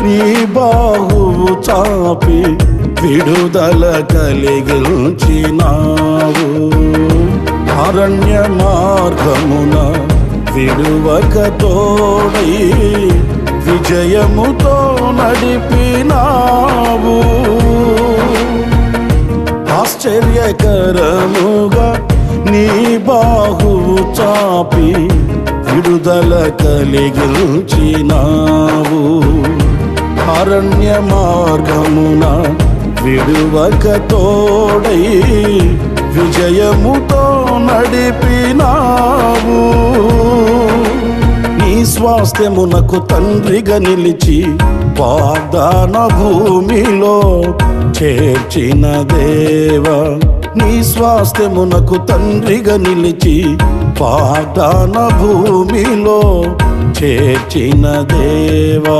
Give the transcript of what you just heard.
నీ బాహువు చాపి విడుదల కలిగించినావు. అరణ్య మార్గమున విడువక తోడై విజయముతో నడిపినావు. ఆశ్చర్యకరముగా నీ బాహువు చాపి విడుదల కలిగించినావు. అరణ్య మార్గమున విడువక తోడై విజయముతో నడిపినావు. నీ స్వాస్థ్యమునకు తండ్రిగా నిలిచి వాగ్దాన భూమిలో చేర్చిన దేవా, నీ స్వాస్థ్యమునకు తండ్రిగా నిలిచి వాగ్దాన భూమిలో చేర్చిన దేవా.